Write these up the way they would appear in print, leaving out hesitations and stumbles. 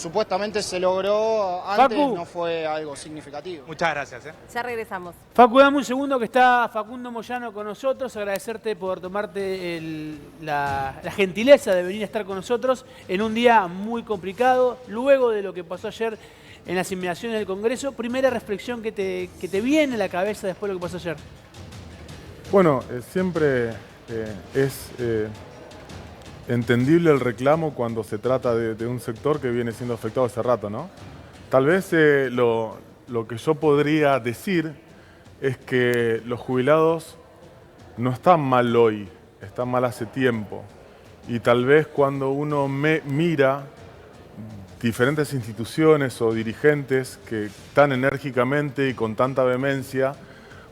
supuestamente se logró antes, Facu. no fue algo significativo. Muchas gracias. Ya regresamos. Facu, dame un segundo que está Facundo Moyano con nosotros. Agradecerte por tomarte la gentileza de venir a estar con nosotros en un día muy complicado. Luego de lo que pasó ayer en las inmediaciones del Congreso, primera reflexión que te viene a la cabeza después de lo que pasó ayer. Bueno, siempre es entendible el reclamo cuando se trata de un sector que viene siendo afectado hace rato, ¿no? Tal vez lo que yo podría decir es que los jubilados no están mal hoy, están mal hace tiempo. Y tal vez cuando uno mira diferentes instituciones o dirigentes que tan enérgicamente y con tanta vehemencia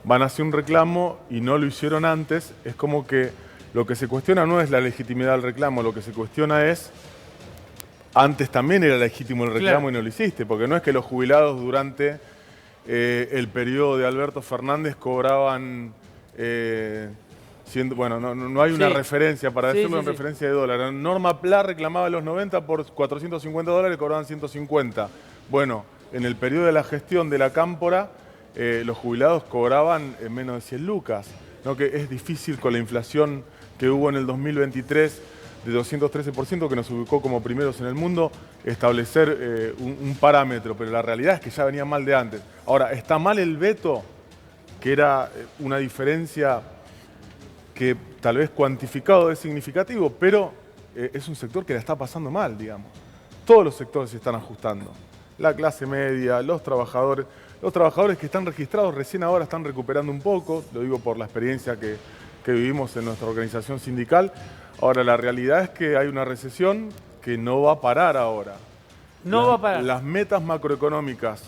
van hacia un reclamo y no lo hicieron antes, es como que lo que se cuestiona no es la legitimidad del reclamo, lo que se cuestiona es, antes también era legítimo el reclamo, claro, y no lo hiciste, porque no es que los jubilados durante el periodo de Alberto Fernández cobraban, bueno, no hay una referencia para decirlo en referencia de dólar. Norma Pla reclamaba los 90 por 450 dólares, cobraban 150. Bueno, en el periodo de la gestión de la Cámpora, los jubilados cobraban menos de 100 lucas, ¿no? Que es difícil con la inflación que hubo en el 2023 de 213%, que nos ubicó como primeros en el mundo, establecer un parámetro, pero la realidad es que ya venía mal de antes. Ahora, está mal el veto, que era una diferencia que tal vez cuantificado es significativo, pero es un sector que la está pasando mal, digamos. Todos los sectores se están ajustando. La clase media, los trabajadores que están registrados recién ahora están recuperando un poco, lo digo por la experiencia que vivimos en nuestra organización sindical. Ahora, la realidad es que hay una recesión que no va a parar ahora. No va a parar. Las metas macroeconómicas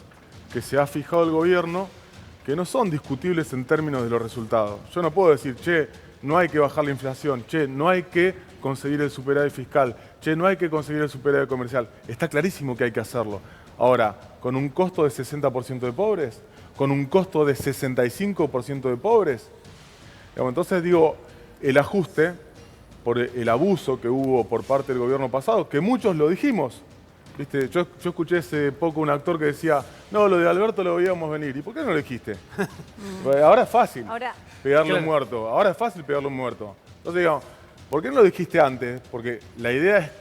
que se ha fijado el gobierno, que no son discutibles en términos de los resultados. Yo no puedo decir, che, no hay que bajar la inflación, che, no hay que conseguir el superávit fiscal, che, no hay que conseguir el superávit comercial. Está clarísimo que hay que hacerlo. Ahora, con un costo de 60% de pobres, con un costo de 65% de pobres. Entonces digo, el ajuste por el abuso que hubo por parte del gobierno pasado, que muchos lo dijimos. ¿Viste? Yo escuché hace poco un actor que decía, no, lo de Alberto lo veíamos venir. ¿Y por qué no lo dijiste? Ahora es fácil pegarle un muerto. Ahora es fácil pegarle un muerto. Entonces digamos, ¿por qué no lo dijiste antes? Porque la idea es,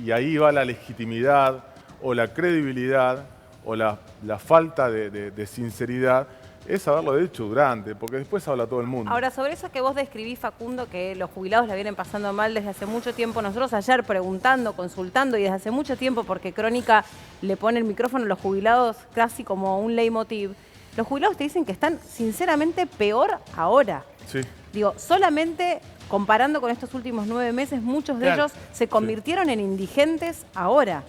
y ahí va la legitimidad o la credibilidad o la falta de sinceridad, es haberlo dicho durante, porque después habla todo el mundo. Ahora, sobre eso que vos describís, Facundo, que los jubilados la vienen pasando mal desde hace mucho tiempo, nosotros ayer preguntando, consultando, y desde hace mucho tiempo, porque Crónica le pone el micrófono a los jubilados casi como un leitmotiv, los jubilados te dicen que están sinceramente peor ahora. Sí. Digo, solamente comparando con estos últimos 9 meses, muchos de ellos se convirtieron en indigentes ahora.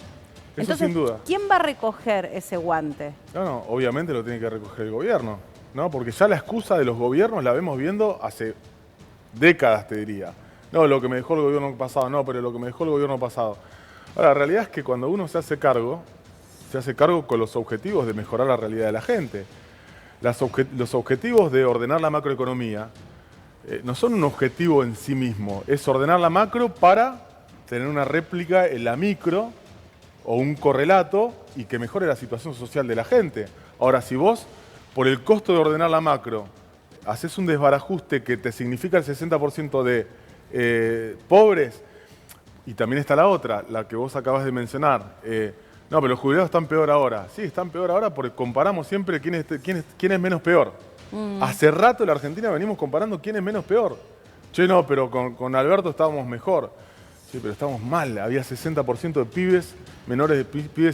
Eso entonces, sin duda. ¿quién va a recoger ese guante? No, obviamente lo tiene que recoger el gobierno, ¿no? Porque ya la excusa de los gobiernos la vemos viendo hace décadas, te diría. No, lo que me dejó el gobierno pasado, no, pero lo que me dejó el gobierno pasado. Ahora, la realidad es que cuando uno se hace cargo con los objetivos de mejorar la realidad de la gente. Los objetivos de ordenar la macroeconomía no son un objetivo en sí mismo, es ordenar la macro para tener una réplica en la micro, o un correlato y que mejore la situación social de la gente. Ahora, si vos, por el costo de ordenar la macro, haces un desbarajuste que te significa el 60% de pobres, y también está la otra, la que vos acabas de mencionar, no, pero los jubilados están peor ahora. Sí, están peor ahora porque comparamos siempre quién es menos peor. Hace rato en la Argentina venimos comparando quién es menos peor. Che, no, pero con Alberto estábamos mejor. Sí, pero estamos mal. Había 60% de pibes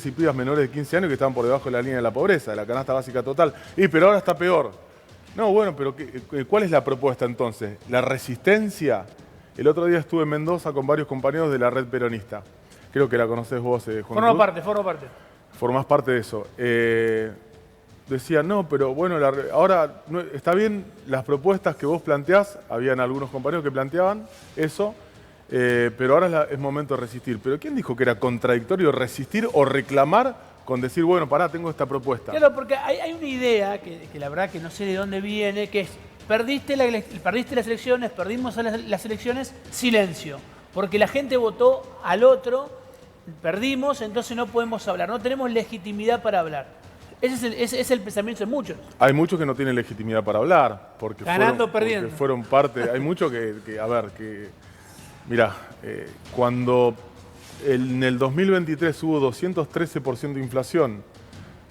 y pibas menores de 15 años que estaban por debajo de la línea de la pobreza, de la canasta básica total. Pero ahora está peor. No, bueno, pero ¿cuál es la propuesta entonces? ¿La resistencia? El otro día estuve en Mendoza con varios compañeros de la red peronista. Creo que la conocés vos, Juan Cruz. Formo parte. Formás parte de eso. Decía, no, pero bueno, ahora está bien las propuestas que vos planteás, habían algunos compañeros que planteaban eso, pero ahora es momento de resistir. ¿Pero quién dijo que era contradictorio resistir o reclamar con decir, bueno, pará, tengo esta propuesta? Claro, porque hay una idea que la verdad que no sé de dónde viene, que es, perdiste las elecciones, perdimos las elecciones, silencio. Porque la gente votó al otro perdimos, entonces no podemos hablar, no tenemos legitimidad para hablar. Ese es el pensamiento de muchos. Hay muchos que no tienen legitimidad para hablar, porque Ganando, perdiendo. porque fueron parte. Hay muchos mira, cuando en el 2023 hubo 213% de inflación,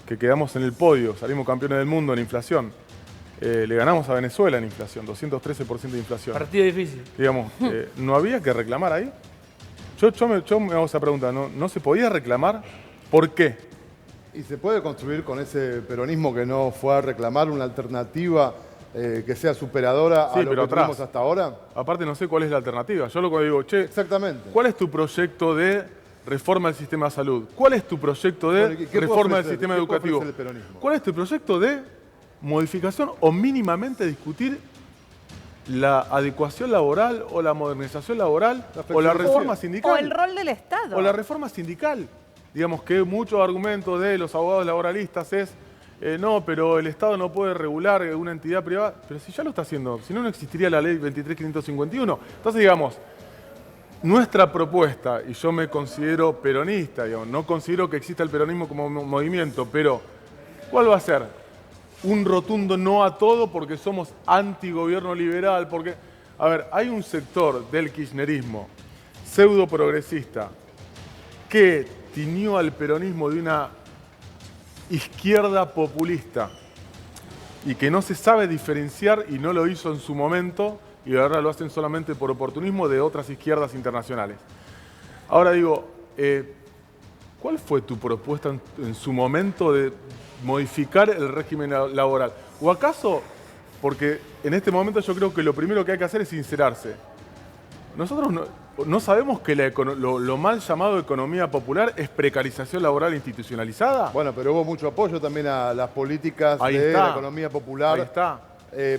que quedamos en el podio, salimos campeones del mundo en inflación, le ganamos a Venezuela en inflación, 213% de inflación. Partido difícil. Digamos, ¿no había que reclamar ahí? Yo me hago esa pregunta, ¿no se podía reclamar? ¿Por qué? ¿Y se puede construir con ese peronismo que no fue a reclamar una alternativa que sea superadora a lo que tuvimos hasta ahora? Aparte no sé cuál es la alternativa. Yo lo que digo, exactamente. ¿Cuál es tu proyecto de reforma del sistema de salud? ¿Cuál es tu proyecto de reforma del sistema educativo? ¿Cuál es tu proyecto de modificación o mínimamente discutir la adecuación laboral o la modernización laboral o la reforma sindical? O el rol del Estado. O la reforma sindical. Digamos que muchos argumentos de los abogados laboralistas es no, pero el Estado no puede regular una entidad privada. Pero si ya lo está haciendo, si no, no existiría la ley 23.551. Entonces, digamos, nuestra propuesta, y yo me considero peronista, digamos, no considero que exista el peronismo como movimiento, pero ¿cuál va a ser? Un rotundo no a todo porque somos antigobierno liberal, porque, a ver, hay un sector del kirchnerismo pseudo progresista que tiñó al peronismo de una izquierda populista y que no se sabe diferenciar y no lo hizo en su momento y ahora lo hacen solamente por oportunismo de otras izquierdas internacionales. Ahora digo, ¿cuál fue tu propuesta en su momento de modificar el régimen laboral? ¿O acaso, porque en este momento yo creo que lo primero que hay que hacer es sincerarse? Nosotros no sabemos que lo mal llamado economía popular es precarización laboral institucionalizada. Bueno, pero hubo mucho apoyo también a las políticas de la economía popular. Ahí está.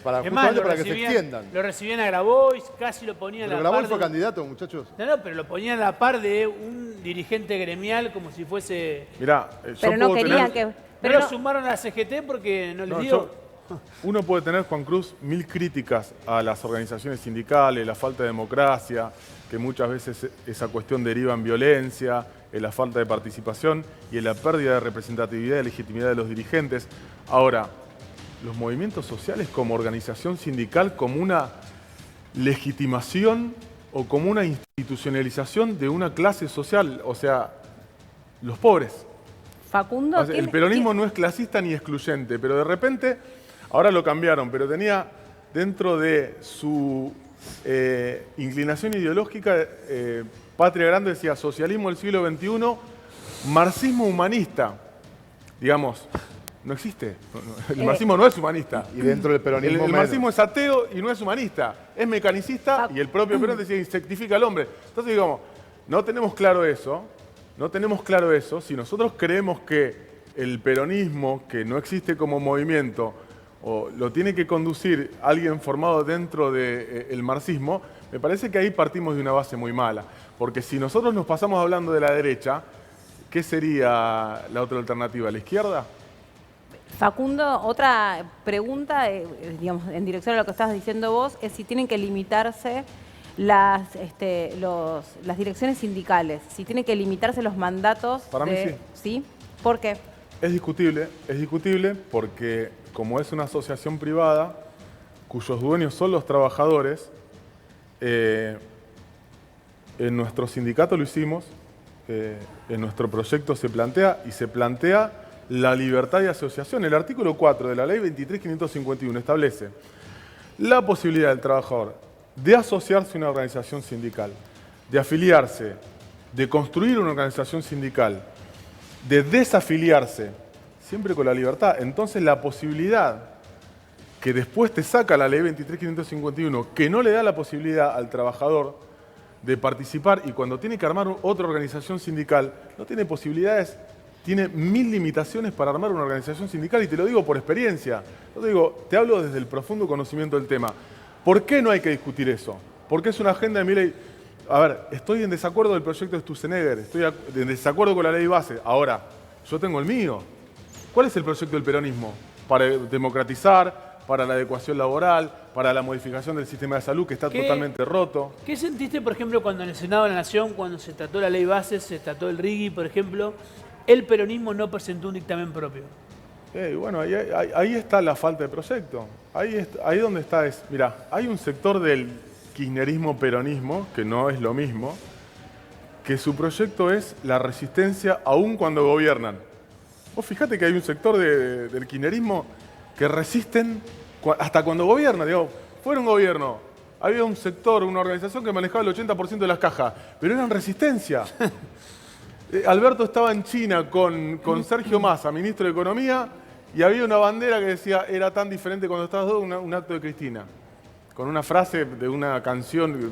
Para que se extiendan. Lo recibían a Grabois, casi lo ponían a la par. Pero Grabois fue candidato, muchachos. No, pero lo ponían a la par de un dirigente gremial como si fuese... Mirá, pero no querían que... Pero lo sumaron a la CGT porque no les dio... Uno puede tener, Juan Cruz, 1000 críticas a las organizaciones sindicales, la falta de democracia, que muchas veces esa cuestión deriva en violencia, en la falta de participación y en la pérdida de representatividad y legitimidad de los dirigentes. Ahora, los movimientos sociales como organización sindical, como una legitimación o como una institucionalización de una clase social, o sea, los pobres. Facundo, o sea, el peronismo no es clasista ni excluyente, pero de repente, ahora lo cambiaron, pero tenía dentro de su inclinación ideológica, Patria Grande decía socialismo del siglo XXI, marxismo humanista, digamos. No existe. El marxismo no es humanista. Y dentro del peronismo el marxismo es ateo y no es humanista. Es mecanicista y el propio Perón decía insectifica al hombre. Entonces, digamos, no tenemos claro eso. No tenemos claro eso. Si nosotros creemos que el peronismo, que no existe como movimiento, o lo tiene que conducir alguien formado dentro del marxismo, me parece que ahí partimos de una base muy mala. Porque si nosotros nos pasamos hablando de la derecha, ¿qué sería la otra alternativa? ¿La izquierda? Facundo, otra pregunta, digamos, en dirección a lo que estabas diciendo vos, es si tienen que limitarse las direcciones sindicales, si tienen que limitarse los mandatos. Para mí sí. ¿Sí? ¿Por qué? Es discutible porque como es una asociación privada, cuyos dueños son los trabajadores, en nuestro sindicato lo hicimos, en nuestro proyecto se plantea la libertad de asociación. El artículo 4 de la ley 23.551 establece la posibilidad del trabajador de asociarse a una organización sindical, de afiliarse, de construir una organización sindical, de desafiliarse, siempre con la libertad. Entonces la posibilidad que después te saca la ley 23.551, que no le da la posibilidad al trabajador de participar y cuando tiene que armar otra organización sindical, no tiene posibilidades. Tiene 1000 limitaciones para armar una organización sindical y te lo digo por experiencia. Te hablo desde el profundo conocimiento del tema. ¿Por qué no hay que discutir eso? Porque es una agenda de mi ley. A ver, estoy en desacuerdo del proyecto de Sturzenegger, estoy en desacuerdo con la ley base. Ahora, yo tengo el mío. ¿Cuál es el proyecto del peronismo? Para democratizar, para la adecuación laboral, para la modificación del sistema de salud que está totalmente roto. ¿Qué sentiste, por ejemplo, cuando en el Senado de la Nación, cuando se trató la ley base, se trató el RIGI, por ejemplo, el peronismo no presentó un dictamen propio? Bueno, ahí está la falta de proyecto. Ahí donde está es, mirá, hay un sector del kirchnerismo-peronismo, que no es lo mismo, que su proyecto es la resistencia aún cuando gobiernan. Vos fijate que hay un sector del kirchnerismo que resisten hasta cuando gobiernan. Digo, fuera un gobierno, había un sector, una organización que manejaba el 80% de las cajas, pero eran resistencia. Alberto estaba en China con Sergio Massa, ministro de Economía, y había una bandera que decía, era tan diferente cuando estabas dos, un acto de Cristina. Con una frase de una canción,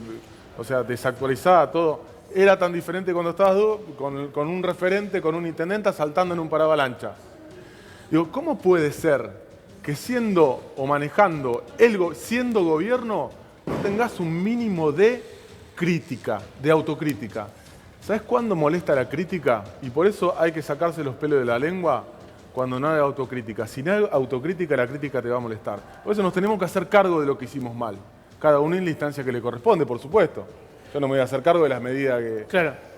o sea, desactualizada, todo. Era tan diferente cuando estabas dos, con un referente, con un intendente saltando en un paravalancha. Digo, ¿cómo puede ser que siendo o manejando, siendo gobierno, no tengas un mínimo de crítica, de autocrítica? ¿Sabes cuándo molesta la crítica? Y por eso hay que sacarse los pelos de la lengua cuando no hay autocrítica. Si no hay autocrítica, la crítica te va a molestar. Por eso nos tenemos que hacer cargo de lo que hicimos mal. Cada uno en la instancia que le corresponde, por supuesto. Yo no me voy a hacer cargo de las medidas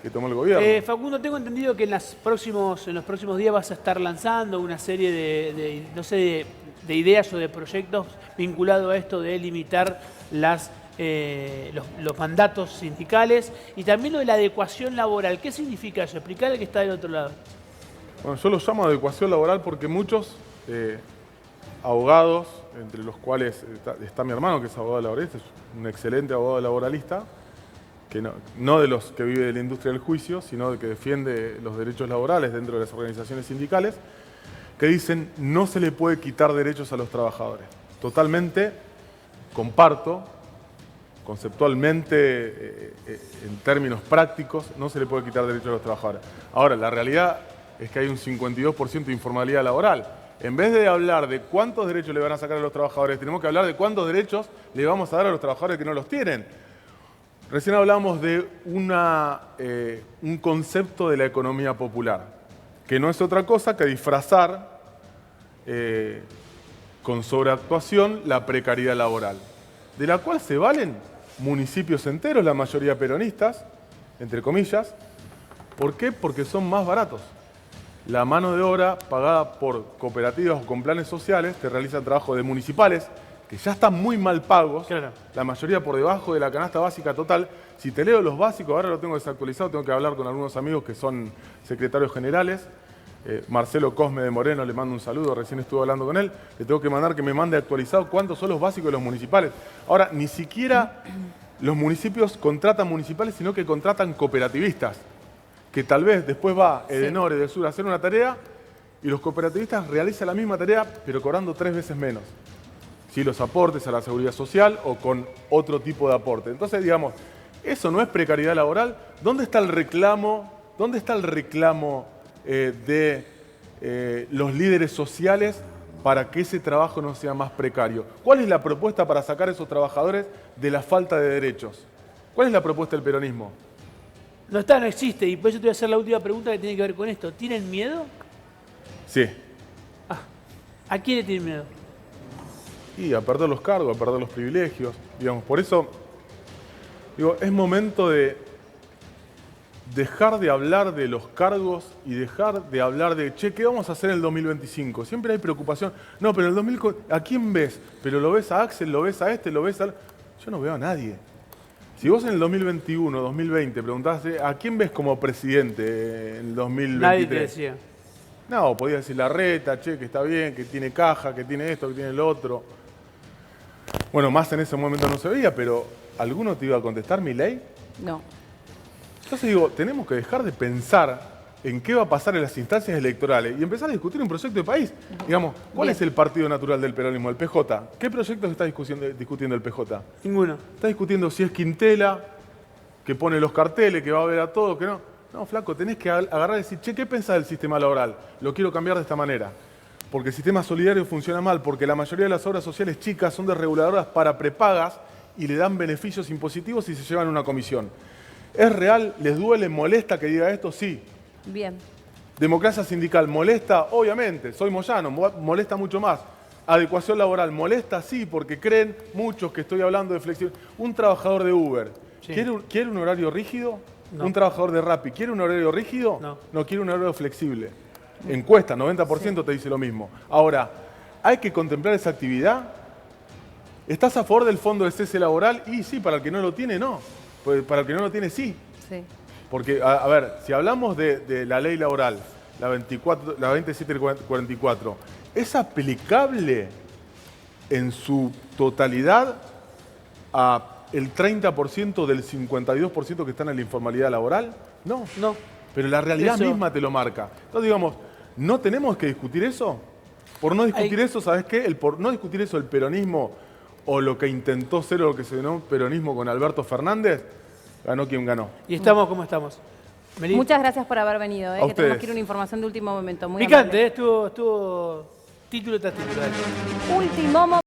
que tomó el gobierno. Facundo, tengo entendido que en los próximos días vas a estar lanzando una serie de ideas o de proyectos vinculados a esto de limitar los mandatos sindicales y también lo de la adecuación laboral. ¿Qué significa eso? Explicarle que está del otro lado. Bueno, yo lo llamo adecuación laboral porque muchos abogados, entre los cuales está mi hermano, que es abogado laboralista, es un excelente abogado laboralista, que no de los que vive de la industria del juicio, sino de que defiende los derechos laborales dentro de las organizaciones sindicales, que dicen no se le puede quitar derechos a los trabajadores. Totalmente comparto, conceptualmente, en términos prácticos, no se le puede quitar derechos a los trabajadores. Ahora, la realidad es que hay un 52% de informalidad laboral. En vez de hablar de cuántos derechos le van a sacar a los trabajadores, tenemos que hablar de cuántos derechos le vamos a dar a los trabajadores que no los tienen. Recién hablamos de un concepto de la economía popular, que no es otra cosa que disfrazar con sobreactuación la precariedad laboral, de la cual se valen municipios enteros, la mayoría peronistas, entre comillas. ¿Por qué? Porque son más baratos. La mano de obra pagada por cooperativas o con planes sociales que realizan trabajo de municipales, que ya están muy mal pagos, claro, la mayoría por debajo de la canasta básica total. Si te leo los básicos, ahora lo tengo desactualizado, tengo que hablar con algunos amigos que son secretarios generales. Marcelo Cosme de Moreno, le mando un saludo, recién estuve hablando con él, le tengo que mandar que me mande actualizado cuántos son los básicos de los municipales. Ahora, ni siquiera los municipios contratan municipales, sino que contratan cooperativistas, que tal vez después va Edenor, Edesur a hacer una tarea y los cooperativistas realizan la misma tarea, pero cobrando 3 veces menos. Sí, los aportes a la seguridad social o con otro tipo de aporte. Entonces, digamos, ¿eso no es precariedad laboral? ¿Dónde está el reclamo? ¿Dónde está el reclamo de los líderes sociales para que ese trabajo no sea más precario? ¿Cuál es la propuesta para sacar a esos trabajadores de la falta de derechos? ¿Cuál es la propuesta del peronismo? No está, no existe. Y por eso te voy a hacer la última pregunta que tiene que ver con esto. ¿Tienen miedo? Sí. ¿A quién le tienen miedo? Y a perder los cargos, a perder los privilegios. Digamos, por eso, digo, es momento de dejar de hablar de los cargos y dejar de hablar de, che, ¿qué vamos a hacer en el 2025? Siempre hay preocupación. No, pero en el 2025, ¿a quién ves? Pero lo ves a Axel, lo ves a este, lo ves a... Yo no veo a nadie. Si vos en el 2021, 2020 preguntás, ¿a quién ves como presidente en el 2023? Nadie te decía. No, podías decir Larreta, che, que está bien, que tiene caja, que tiene esto, que tiene lo otro. Bueno, más en ese momento no se veía, pero ¿alguno te iba a contestar, Milei? No. Entonces digo, tenemos que dejar de pensar en qué va a pasar en las instancias electorales y empezar a discutir un proyecto de país. Digamos, ¿cuál es el partido natural del peronismo? El PJ. ¿Qué proyectos está discutiendo el PJ? Ninguno. Está discutiendo si es Quintela, que pone los carteles, que va a ver a todos, que no. No, flaco, tenés que agarrar y decir, che, ¿qué pensás del sistema laboral? Lo quiero cambiar de esta manera. Porque el sistema solidario funciona mal, porque la mayoría de las obras sociales chicas son desreguladoras para prepagas y le dan beneficios impositivos y se llevan una comisión. ¿Es real? ¿Les duele? ¿Molesta que diga esto? Sí. Bien. ¿Democracia sindical molesta? Obviamente. Soy Moyano, molesta mucho más. adecuación laboral molesta, sí, porque creen muchos que estoy hablando de flexibilidad. Un trabajador de Uber, Sí. ¿quiere un horario rígido? No. Un trabajador de Rappi, ¿quiere un horario rígido? No. No, quiere un horario flexible. Encuesta, 90% te dice lo mismo. Ahora, ¿hay que contemplar esa actividad? ¿Estás a favor del fondo de cese laboral? Y sí, para el que no lo tiene, no. Pues para el que no lo tiene, sí. Sí. Porque, a ver, si hablamos de la ley laboral, la 2744, ¿es aplicable en su totalidad a el 30% del 52% que están en la informalidad laboral? No. No. Pero la realidad Eso- misma te lo marca. Entonces, digamos, ¿no tenemos que discutir eso? Por no discutir eso, ¿sabes qué? Por no discutir eso, el peronismo o lo que intentó ser o lo que se llamó peronismo con Alberto Fernández, ganó quien ganó. Y estamos como estamos. Meli. Muchas gracias por haber venido, A que tenemos ustedes. que ir a una información de último momento. Muy Picante, amable. estuvo título tras título. Dale. Último momento.